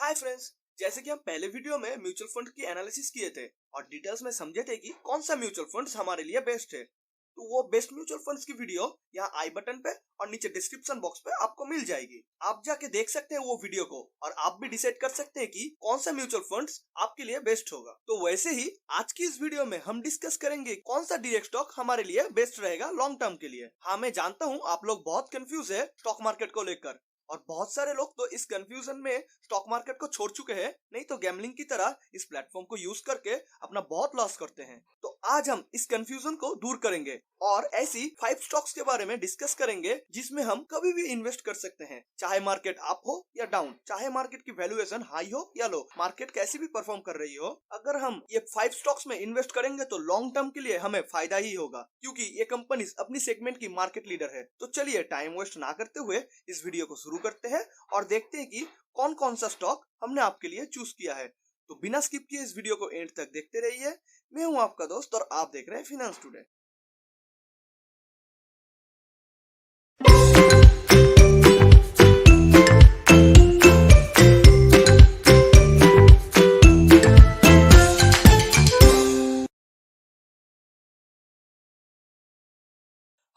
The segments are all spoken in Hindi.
हाय फ्रेंड्स, जैसे कि हम पहले वीडियो में म्यूचुअल फंड की एनालिसिस किए थे और डिटेल्स में समझे थे कि कौन सा म्यूचुअल फंड्स हमारे लिए बेस्ट है। तो वो बेस्ट म्यूचुअल फंड्स की वीडियो यहाँ आई बटन पे और नीचे डिस्क्रिप्शन बॉक्स पे आपको मिल जाएगी। आप जाके देख सकते हैं वो वीडियो को और आप भी डिसाइड कर सकते हैं कि कौन सा म्यूचुअल फंड्स आपके लिए बेस्ट होगा। तो वैसे ही आज की इस वीडियो में हम डिस्कस करेंगे कौन सा डायरेक्ट स्टॉक हमारे लिए बेस्ट रहेगा लॉन्ग टर्म के लिए। हाँ, मैं जानता हूँ आप लोग बहुत कंफ्यूज है स्टॉक मार्केट को लेकर और बहुत सारे लोग तो इस कंफ्यूजन में स्टॉक मार्केट को छोड़ चुके हैं, नहीं तो गैम्बलिंग की तरह इस प्लेटफॉर्म को यूज करके अपना बहुत लॉस करते हैं। तो आज हम इस कंफ्यूजन को दूर करेंगे और ऐसी 5 स्टॉक्स के बारे में डिस्कस करेंगे जिसमें हम कभी भी इन्वेस्ट कर सकते हैं, चाहे मार्केट अप हो या डाउन, चाहे मार्केट की वैल्यूएशन हाई हो या लो, मार्केट कैसी भी परफॉर्म कर रही हो। अगर हम ये 5 स्टॉक्स में इन्वेस्ट करेंगे तो लॉन्ग टर्म के लिए हमें फायदा ही होगा, क्योंकि ये कंपनी अपनी सेगमेंट की मार्केट लीडर है। तो चलिए टाइम वेस्ट ना करते हुए इस वीडियो को शुरू करते हैं और देखते हैं कि कौन कौन सा स्टॉक हमने आपके लिए चूज किया है। तो बिना स्किप किए इस वीडियो को एंड तक देखते रहिए। मैं हूं आपका दोस्त और आप देख रहे हैं फाइनेंस टुडे।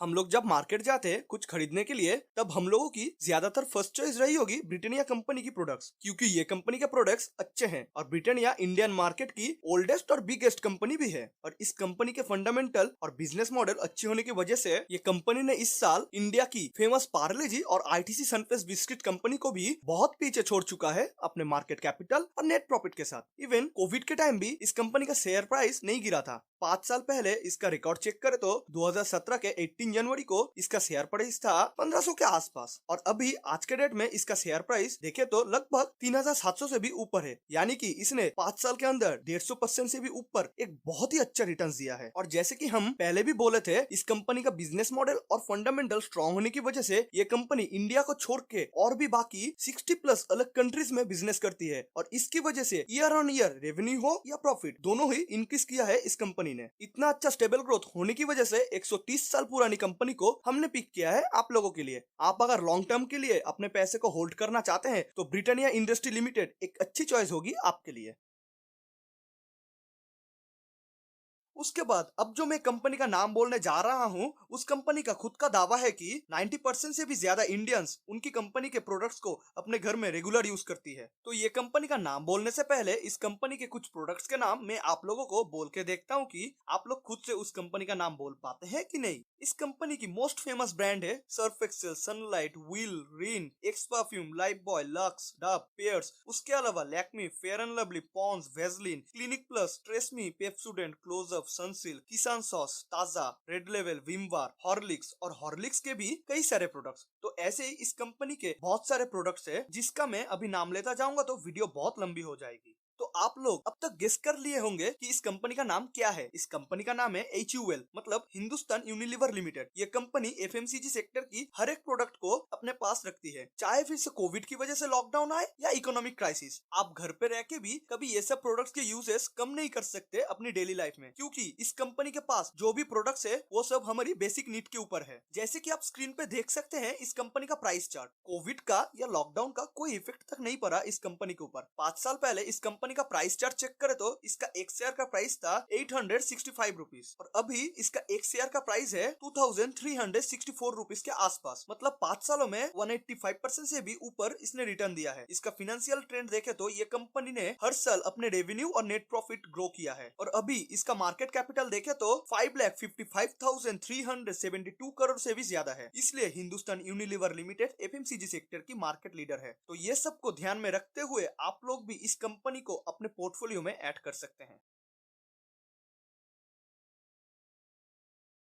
हम लोग जब मार्केट जाते हैं कुछ खरीदने के लिए, तब हम लोगों की ज्यादातर फर्स्ट चॉइस रही होगी ब्रिटानिया कंपनी की प्रोडक्ट्स, क्योंकि ये कंपनी के प्रोडक्ट्स अच्छे हैं और ब्रिटानिया इंडियन मार्केट की ओल्डेस्ट और बिगेस्ट कंपनी भी है। और इस कंपनी के फंडामेंटल और बिजनेस मॉडल अच्छे होने की वजह से ये कंपनी ने इस साल इंडिया की फेमस पार्ले जी और आईटीसी सनफेस्ट बिस्किट कंपनी को भी बहुत पीछे छोड़ चुका है अपने मार्केट कैपिटल और नेट प्रॉफिट के साथ। इवन कोविड के टाइम भी इस कंपनी का शेयर प्राइस नहीं गिरा था। 5 साल पहले इसका रिकॉर्ड चेक करें तो 2017 के 18 जनवरी को इसका शेयर प्राइस था 1500 के आसपास और अभी आज के डेट में इसका शेयर प्राइस देखे तो लगभग 3700 से भी ऊपर है। यानी कि इसने 5 साल के अंदर 150% से भी ऊपर एक बहुत ही अच्छा रिटर्न दिया है। और जैसे कि हम पहले भी बोले थे, इस कंपनी का बिजनेस मॉडल और फंडामेंटल स्ट्रॉन्ग होने की वजह से ये कंपनी इंडिया को छोड़ के और भी बाकी 60+ अलग कंट्रीज में बिजनेस करती है और इसकी वजह से ईयर ऑन ईयर रेवेन्यू हो या प्रॉफिट दोनों ही इंक्रीज किया है इस कंपनी ने। इतना अच्छा स्टेबल ग्रोथ होने की वजह से 130 साल पुरानी कंपनी को हमने पिक किया है आप लोगों के लिए। आप अगर लॉन्ग टर्म के लिए अपने पैसे को होल्ड करना चाहते हैं तो ब्रिटानिया इंडस्ट्री लिमिटेड एक अच्छी चॉइस होगी आपके लिए। उसके बाद अब जो मैं कंपनी का नाम बोलने जा रहा हूँ, उस कंपनी का खुद का दावा है कि 90% से भी ज्यादा इंडियंस उनकी कंपनी के प्रोडक्ट्स को अपने घर में रेगुलर यूज करती है। तो ये कंपनी का नाम बोलने से पहले इस कंपनी के कुछ प्रोडक्ट्स के नाम मैं आप लोगों को बोल के देखता हूँ कि आप लोग खुद से उस कंपनी का नाम बोल पाते हैं कि नहीं। इस कंपनी की मोस्ट फेमस ब्रांड है Surf Excel, Sunlight, Wheel, Rin, Axe perfume, Lifebuoy, Lux, Dove, Pears. उसके अलावा Lakme, Fair and Lovely, Pond's, Vaseline, Clinic Plus, TRESemme, Pepsodent, Closeup, Sunsilk, Kissan sauce, Taaza, Red लेवल, विमवार, हॉर्लिक्स और हॉर्लिक्स के भी कई सारे प्रोडक्ट्स। तो ऐसे ही इस कंपनी के बहुत सारे प्रोडक्ट्स है जिसका मैं अभी नाम लेता जाऊंगा तो वीडियो बहुत लंबी हो जाएगी। तो आप लोग अब तक गेस कर लिए होंगे कि इस कंपनी का नाम क्या है। इस कंपनी का नाम है HUL, मतलब हिंदुस्तान यूनिलीवर लिमिटेड। ये कंपनी FMCG सेक्टर की हर एक प्रोडक्ट को अपने पास रखती है, चाहे फिर से कोविड की वजह से लॉकडाउन आए या इकोनॉमिक क्राइसिस। आप घर पे रह के भी कभी ये सब प्रोडक्ट्स के यूजेस कम नहीं कर सकते अपनी डेली लाइफ में, क्योंकि इस कंपनी के पास जो भी प्रोडक्ट्स है वो सब हमारी बेसिक नीड के ऊपर है। जैसे कि आप स्क्रीन पे देख सकते हैं इस कंपनी का प्राइस चार्ट। कोविड का या लॉकडाउन का कोई इफेक्ट तक नहीं पड़ा इस कंपनी के ऊपर। 5 साल पहले इस कंपनी का प्राइस चार्ट चेक करे तो इसका एक शेयर का प्राइस था 865 रुपीज और अभी इसका एक शेयर का प्राइस है 2364 रुपीज के आसपास। मतलब 5 सालों में 185% से भी ऊपर इसने रिटर्न दिया है। इसका फाइनेंशियल ट्रेंड देखे तो ये कंपनी ने हर साल अपने रेवेन्यू और नेट प्रॉफिट ग्रो किया है और अभी इसका मार्केट कैपिटल देखे तो 5,55,372 करोड़ से भी ज्यादा है। इसलिए Hindustan Unilever limited FMCG sector की मार्केट लीडर है। तो ये सब को ध्यान में रखते हुए आप लोग भी इस कंपनी को अपने पोर्टफोलियो में ऐड कर सकते हैं।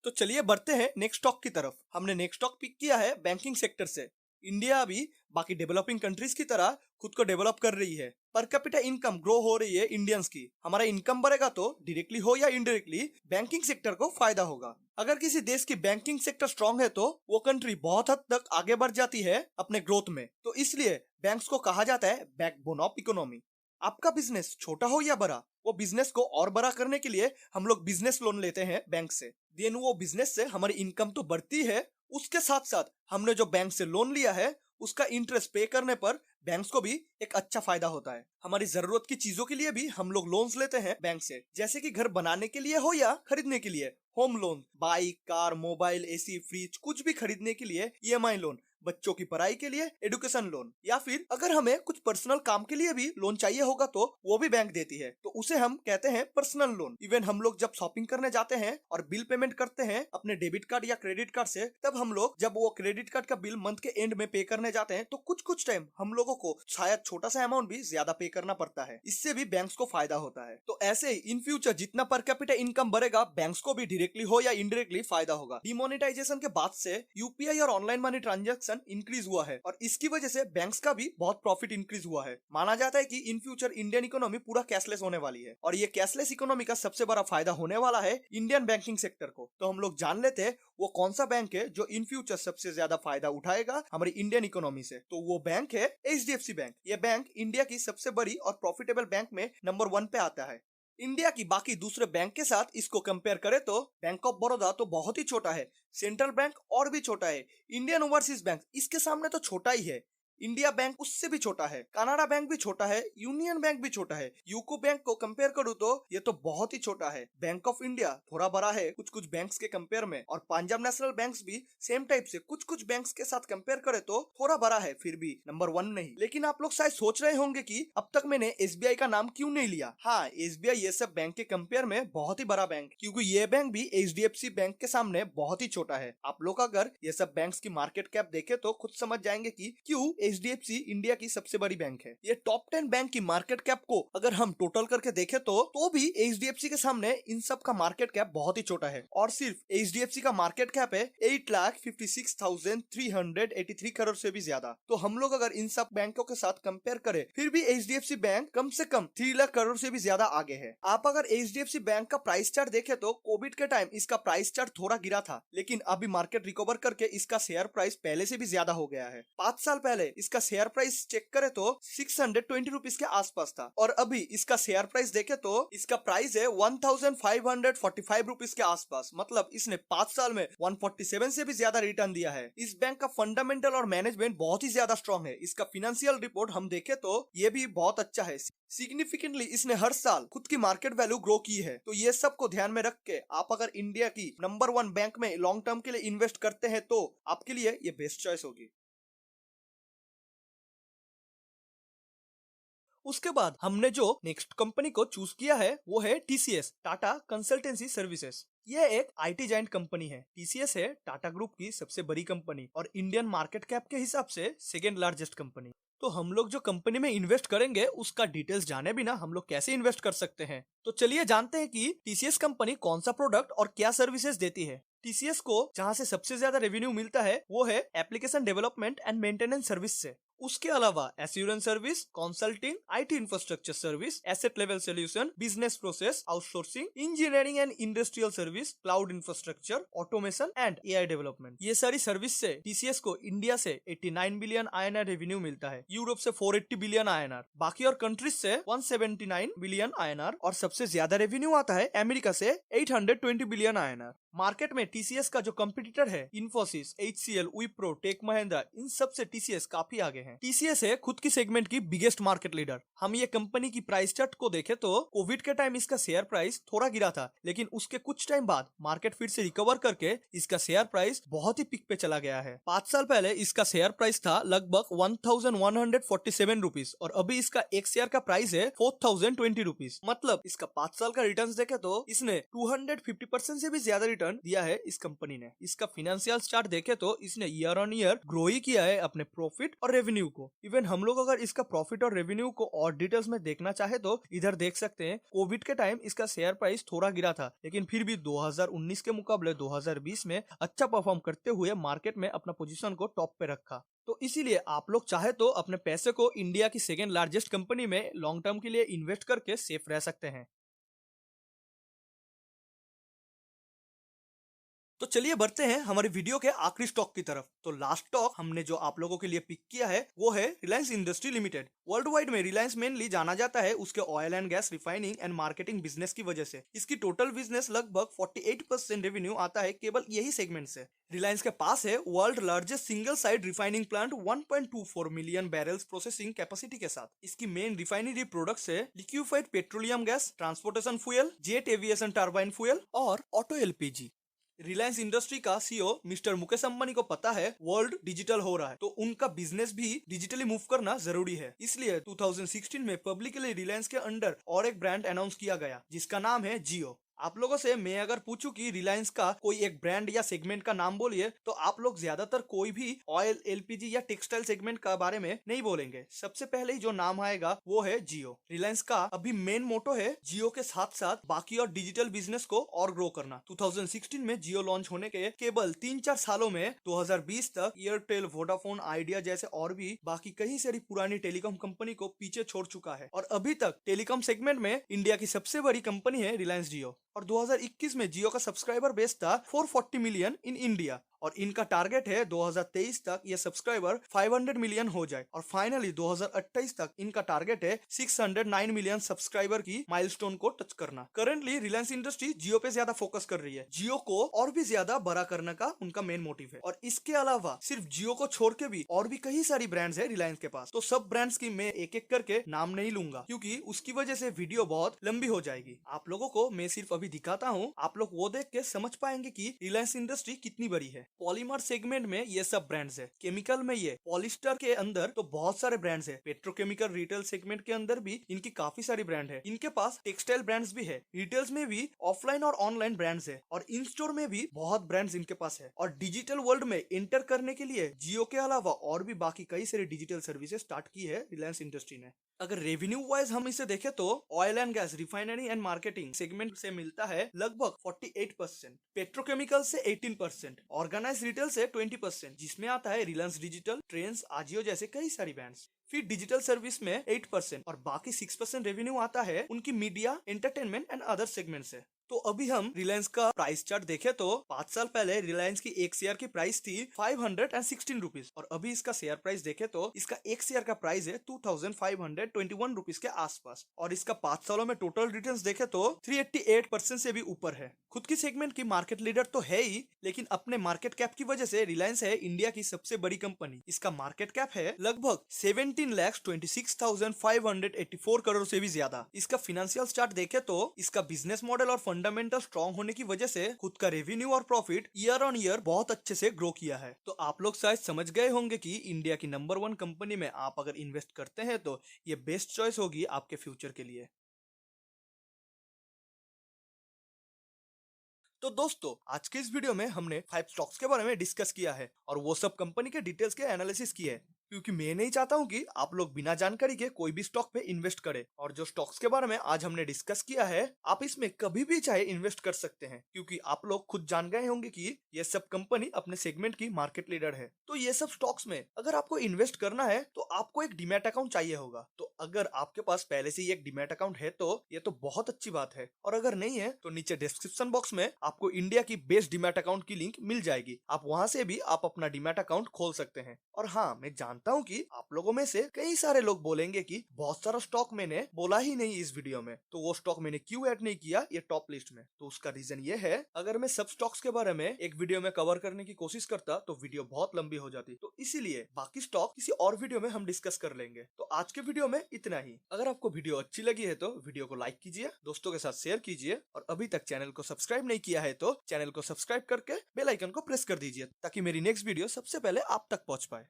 तो चलिए बढ़ते हैं नेक्स्ट स्टॉक की तरफ। हमने नेक्स्ट स्टॉक पिक किया है बैंकिंग सेक्टर से। इंडिया अभी बाकी डेवलपिंग कंट्रीज की तरह खुद को डेवलप कर रही है। पर कैपिटा इनकम ग्रो हो रही है इंडियंस की। हमारा इनकम बढ़ेगा तो डायरेक्टली हो या इनडायरेक्टली बैंकिंग सेक्टर को फायदा होगा। अगर किसी देश की बैंकिंग सेक्टर स्ट्रांग है तो वो कंट्री बहुत हद तक आगे बढ़ जाती है अपने ग्रोथ में। तो इसलिए बैंक्स को कहा जाता है बैकबोन ऑफ इकोनॉमी। आपका बिजनेस छोटा हो या बड़ा, वो बिजनेस को और बड़ा करने के लिए हम लोग बिजनेस लोन लेते हैं बैंक से। देन वो बिजनेस से हमारी इनकम तो बढ़ती है उसके साथ साथ हमने जो बैंक से लोन लिया है उसका इंटरेस्ट पे करने पर बैंक्स को भी एक अच्छा फायदा होता है। हमारी जरूरत की चीजों के लिए भी हम लोग लोन्स लेते हैं बैंक से, जैसे कि घर बनाने के लिए हो या खरीदने के लिए home loan, bike, car, mobile, AC, fridge, कुछ भी खरीदने के लिए ईएमआई लोन, बच्चों की पढ़ाई के लिए एजुकेशन लोन, या फिर अगर हमें कुछ पर्सनल काम के लिए भी लोन चाहिए होगा तो वो भी बैंक देती है, तो उसे हम कहते हैं पर्सनल लोन। इवन हम लोग जब शॉपिंग करने जाते हैं और बिल पेमेंट करते हैं अपने डेबिट कार्ड या क्रेडिट कार्ड से, तब हम लोग जब वो क्रेडिट कार्ड का बिल मंथ के एंड में पे करने जाते हैं तो कुछ टाइम हम लोगों को शायद छोटा सा अमाउंट भी ज्यादा पे करना पड़ता है। इससे भी बैंक्स को फायदा होता है। तो ऐसे ही इन फ्यूचर जितना पर कैपिटा इनकम बढ़ेगा बैंक्स को भी डायरेक्टली हो या इनडायरेक्टली फायदा होगा। डिमोनेटाइजेशन के बाद से यूपीआई और ऑनलाइन मनी ट्रांजैक्शन इंक्रीज हुआ है और इसकी वजह से बैंक्स का भी बहुत प्रॉफिट इंक्रीज हुआ है। माना जाता है कि इन फ्यूचर इंडियन इकोनॉमी पूरा कैशलेस होने वाली है और ये कैशलेस इकोनॉमी का सबसे बड़ा फायदा होने वाला है इंडियन बैंकिंग सेक्टर को। तो हम लोग जान लेते हैं वो कौन सा बैंक है जो इन फ्यूचर सबसे ज्यादा फायदा उठाएगा हमारी इंडियन इकोनॉमी से। तो वो बैंक है एचडीएफसी बैंक। ये बैंक इंडिया की सबसे बड़ी और प्रॉफिटेबल बैंक में नंबर 1 पे आता है। इंडिया की बाकी दूसरे बैंक के साथ इसको कंपेयर करें तो बैंक ऑफ बड़ौदा तो बहुत ही छोटा है, सेंट्रल बैंक और भी छोटा है, इंडियन ओवरसीज बैंक इसके सामने तो छोटा ही है, इंडिया बैंक उससे भी छोटा है, कनाडा बैंक भी छोटा है, यूनियन बैंक भी छोटा है, यूको बैंक को कंपेयर करूँ तो ये तो बहुत ही छोटा है। बैंक ऑफ इंडिया थोड़ा बड़ा है कुछ बैंक्स के कंपेयर में, और पंजाब नेशनल बैंक्स भी सेम टाइप से कुछ बैंक्स के साथ कंपेयर करे तो थोड़ा बड़ा है, फिर भी नंबर 1 नहीं। लेकिन आप लोग शायद सोच रहे होंगे कि अब तक मैंने एसबीआई का नाम क्यों नहीं लिया। हाँ, एसबीआई ये सब बैंक के कंपेयर में बहुत ही बड़ा बैंक, क्योंकि ये बैंक भी एचडीएफसी बैंक के सामने बहुत ही छोटा है। आप लोग अगर ये सब बैंक्स की मार्केट कैप देखे तो खुद समझ जाएंगे कि क्यों एचडीएफसी इंडिया की सबसे बड़ी बैंक है। ये टॉप 10 बैंक की मार्केट कैप को अगर हम टोटल करके देखें तो भी एचडीएफसी के सामने इन सब का मार्केट कैप बहुत ही छोटा है। और सिर्फ एचडीएफसी का मार्केट कैप है 8,56,383 करोड़ से भी ज्यादा। तो हम लोग अगर इन सब बैंकों के साथ कंपेयर करें फिर भी एचडीएफसी बैंक कम से कम 3 लाख करोड़ से भी ज्यादा आगे है। आप अगर एचडीएफसी बैंक का प्राइस चार्ट देखें तो कोविड के टाइम इसका प्राइस चार्ट थोड़ा गिरा था, लेकिन अभी मार्केट रिकवर करके इसका शेयर प्राइस पहले से भी ज्यादा हो गया है। 5 साल पहले इसका शेयर प्राइस चेक करे तो 620 रुपीज के आसपास था, और अभी इसका शेयर प्राइस देखे तो इसका प्राइस है 1545 रुपीज के आसपास। मतलब इसने 5 साल में 147 से भी ज्यादा रिटर्न दिया है। इस बैंक का फंडामेंटल और मैनेजमेंट बहुत ही ज्यादा स्ट्रॉन्ग है। इसका फिनेंशियल रिपोर्ट हम देखे तो ये भी बहुत अच्छा है। सिग्निफिकेंटली इसने हर साल खुद की मार्केट वैल्यू ग्रो की है। तो ये सब को ध्यान में रख के आप अगर इंडिया की नंबर 1 बैंक में लॉन्ग टर्म के लिए इन्वेस्ट करते हैं तो आपके लिए ये बेस्ट चॉइस होगी। उसके बाद हमने जो नेक्स्ट कंपनी को चूज किया है वो है टीसीएस, टाटा कंसल्टेंसी सर्विसेज। ये एक आईटी जाइंट कंपनी है। टीसीएस है टाटा ग्रुप की सबसे बड़ी कंपनी और इंडियन मार्केट कैप के हिसाब से सेकेंड लार्जेस्ट कंपनी। तो हम लोग जो कंपनी में इन्वेस्ट करेंगे उसका डिटेल्स जाने बिना हम लोग कैसे इन्वेस्ट कर सकते हैं, तो चलिए जानते हैं कि टीसीएस कंपनी कौन सा प्रोडक्ट और क्या सर्विसेज देती है। टीसीएस को जहां से सबसे ज्यादा रेवेन्यू मिलता है वो है application development and maintenance service से। उसके अलावा assurance service, consulting, IT infrastructure service, asset level solution, business process outsourcing, engineering and industrial service, cloud infrastructure, automation and AI development. ये सारी सर्विस से टीसीएस को इंडिया से 89 बिलियन आईएनआर रेवेन्यू मिलता है, यूरोप से 480 बिलियन आईएनआर, बाकी और कंट्रीज से 179 बिलियन आईएनआर, और सबसे ज्यादा रेवेन्यू आता है अमेरिका से 820 बिलियन आईएनआर। मार्केट में टीसीएस का जो कंपटीटर है इन्फोसिस, एचसीएल, विप्रो, टेक महिंद्रा, इन सब से टीसीएस काफी आगे है। टीसीएस है खुद की सेगमेंट की बिगेस्ट मार्केट लीडर। हम ये कंपनी की प्राइस चार्ट को देखें तो कोविड के टाइम इसका शेयर प्राइस थोड़ा गिरा था, लेकिन उसके कुछ टाइम बाद मार्केट फिर से रिकवर करके इसका शेयर प्राइस बहुत ही पिक पे चला गया है। 5 साल पहले इसका शेयर प्राइस था लगभग 1147 रुपीज और अभी इसका एक शेयर का प्राइस है 4020 रुपीज। मतलब इसका 5 साल का रिटर्न देखे तो इसने 250% से भी ज्यादा रिटर्न दिया है इस कंपनी ने। इसका फाइनेंशियल चार्ट देखे तो इसने ईयर ऑन ईयर ग्रो ही किया है अपने प्रॉफिट और रेवेन्यू को। इवन हम लोग अगर इसका प्रॉफिट और रेवेन्यू को और डिटेल्स में देखना चाहे तो इधर देख सकते हैं। कोविड के टाइम इसका शेयर प्राइस थोड़ा गिरा था, लेकिन फिर भी 2019 के मुकाबले 2020 में अच्छा परफॉर्म करते हुए मार्केट में अपना पोजीशन को टॉप पे रखा। तो इसीलिए आप लोग चाहे तो अपने पैसे को इंडिया की सेकेंड लार्जेस्ट कंपनी में लॉन्ग टर्म के लिए इन्वेस्ट करके सेफ रह सकते हैं। तो चलिए बढ़ते हैं हमारे वीडियो के आखिरी स्टॉक की तरफ। तो लास्ट स्टॉक हमने जो आप लोगों के लिए पिक किया है वो है Reliance industry limited. World wide में रिलायंस मेनली जाना जाता है उसके oil and gas refining and marketing business की वजह से। इसकी टोटल बिजनेस लगभग 48% रेवेन्यू आता है केवल यही सेगमेंट से। रिलायंस के पास है world largest single side refining plant 1.24 million barrels processing capacity के साथ। इसकी मेन रिफाइनरी प्रोडक्ट्स है liquefied petroleum gas, transportation fuel, jet aviation turbine fuel और ऑटो एलपीजी। रिलायंस इंडस्ट्री का सीईओ मिस्टर मुकेश अंबानी को पता है वर्ल्ड डिजिटल हो रहा है तो उनका बिजनेस भी डिजिटली मूव करना जरूरी है। इसलिए 2016 में पब्लिकली रिलायंस के अंडर और एक ब्रांड अनाउंस किया गया जिसका नाम है जियो। आप लोगों से मैं अगर पूछूं कि रिलायंस का कोई एक ब्रांड या सेगमेंट का नाम बोलिए तो आप लोग ज्यादातर कोई भी ऑयल, एलपीजी या टेक्सटाइल सेगमेंट का बारे में नहीं बोलेंगे। सबसे पहले ही जो नाम आएगा वो है जियो। रिलायंस का अभी मेन मोटो है जियो के साथ साथ बाकी और डिजिटल बिजनेस को और ग्रो करना। 2016 में जियो लॉन्च होने के केवल 3-4 सालों में 2020 तक एयरटेल, वोडाफोन, आइडिया जैसे और भी बाकी कई सारी पुरानी टेलीकॉम कंपनी को पीछे छोड़ चुका है और अभी तक टेलीकॉम सेगमेंट में इंडिया की सबसे बड़ी कंपनी है रिलायंस जियो। और 2021 में जियो का सब्सक्राइबर बेस था 440 मिलियन इन इंडिया और इनका टारगेट है 2023 तक ये सब्सक्राइबर 500 मिलियन हो जाए और फाइनली 2028 तक इनका टारगेट है 609 मिलियन सब्सक्राइबर की माइलस्टोन को टच करना। करंटली रिलायंस इंडस्ट्री जियो पे ज्यादा फोकस कर रही है। जियो को और भी ज्यादा बड़ा करने का उनका मेन मोटिव है और इसके अलावा सिर्फ जियो को छोड़ के भी और भी कई सारी ब्रांड्स है रिलायंस के पास। तो सब ब्रांड्स की मैं एक एक करके नाम नहीं लूंगा क्योंकि उसकी वजह से वीडियो बहुत लंबी हो जाएगी। आप लोगों को मैं सिर्फ अभी दिखाता हूँ, आप लोग वो देख के समझ पाएंगे कि रिलायंस इंडस्ट्री कितनी बड़ी है। पॉलीमर सेगमेंट में ये सब ब्रांड्स है। केमिकल में ये पॉलिस्टर के अंदर तो बहुत सारे ब्रांड्स है। पेट्रोकेमिकल रिटेल सेगमेंट के अंदर भी इनकी काफी सारी ब्रांड है। इनके पास टेक्सटाइल ब्रांड्स भी है। रिटेल्स में भी ऑफलाइन और ऑनलाइन ब्रांड्स है और इन स्टोर में भी बहुत ब्रांड्स इनके पास है। और डिजिटल वर्ल्ड में एंटर करने के लिए जियो के अलावा और भी बाकी कई सारी डिजिटल सर्विसेज स्टार्ट की है रिलायंस इंडस्ट्री ने। अगर रेवेन्यू वाइज हम इसे देखें तो oil and gas, refinery and marketing segment से मिलता है लगभग 48%, पेट्रोकेमिकल से 18%, ऑर्गेनाइज रिटेल से 20%, जिसमें आता है रिलायंस डिजिटल, ट्रेंड्स, आजियो जैसे कई सारी ब्रांड्स। फिर डिजिटल सर्विस में 8% और बाकी 6% रेवेन्यू आता है उनकी media, entertainment and other segment से। तो अभी हम रिलायंस का प्राइस चार्ट देखें तो 5 साल पहले रिलायंस की एक शेयर की प्राइस थी 516 रुपीज और अभी इसका शेयर प्राइस देखें तो इसका एक शेयर का प्राइस है 2521 रुपीज के आसपास और इसका 5 सालों में टोटल रिटर्न्स देखें तो 388% से भी ऊपर है। खुद की सेगमेंट की मार्केट लीडर तो है ही, लेकिन अपने मार्केट कैप की वजह से रिलायंस है इंडिया की सबसे बड़ी कंपनी। इसका मार्केट कैप है लगभग 17,26,584 करोड़ से भी ज्यादा। इसका फाइनेंशियल चार्ट देखें तो इसका बिजनेस मॉडल और फंडामेंटल स्ट्रॉन्ग होने की वजह से खुद का रेवेन्यू और प्रॉफिट ईयर ऑन ईयर बहुत अच्छे से ग्रो किया है। तो आप लोग शायद समझ गए होंगे कि इंडिया की नंबर 1 कंपनी में आप अगर इन्वेस्ट करते हैं तो ये बेस्ट चॉइस होगी आपके फ्यूचर के लिए। तो दोस्तों आज के इस वीडियो में हमने 5 स्टॉक्स के बारे में डिस्कस किया है और वो सब कंपनी के डिटेल्स के एनालिसिस किए हैं क्योंकि मैं नहीं चाहता हूं कि आप लोग बिना जानकारी के कोई भी स्टॉक पे इन्वेस्ट करें। और जो स्टॉक्स के बारे में आज हमने डिस्कस किया है आप इसमें कभी भी चाहे इन्वेस्ट कर सकते हैं क्योंकि आप लोग खुद जान गए होंगे कि ये सब कंपनी अपने सेगमेंट की मार्केट लीडर है। तो ये सब स्टॉक्स में अगर आपको इन्वेस्ट करना है तो आपको एक डीमैट अकाउंट चाहिए होगा। तो अगर आपके पास पहले से ही एक डीमैट अकाउंट है तो ये तो बहुत अच्छी बात है और अगर नहीं है तो नीचे डिस्क्रिप्शन बॉक्स में आपको इंडिया की बेस्ट डीमैट अकाउंट की लिंक मिल जाएगी। आप वहां से भी आप अपना डीमैट अकाउंट खोल सकते हैं। और हाँ, मैं जानता हूँ कि आप लोगों में से कई सारे लोग बोलेंगे कि बहुत सारा स्टॉक मैंने बोला ही नहीं इस वीडियो में, तो वो स्टॉक मैंने क्यों ऐड नहीं किया ये टॉप लिस्ट में। तो उसका रीजन ये है, अगर मैं सब स्टॉक्स के बारे में एक वीडियो में कवर करने की कोशिश करता तो वीडियो बहुत लंबी हो जाती। तो इसीलिए बाकी स्टॉक किसी और वीडियो में हम डिस्कस कर लेंगे। तो आज के वीडियो में इतना ही। अगर आपको वीडियो अच्छी लगी है तो वीडियो को लाइक कीजिए, दोस्तों के साथ शेयर कीजिए और अभी तक चैनल को सब्सक्राइब नहीं किया है तो चैनल को सब्सक्राइब करके बेल आइकन को प्रेस कर दीजिए ताकि मेरी नेक्स्ट वीडियो सबसे पहले आप तक पहुंच पाए।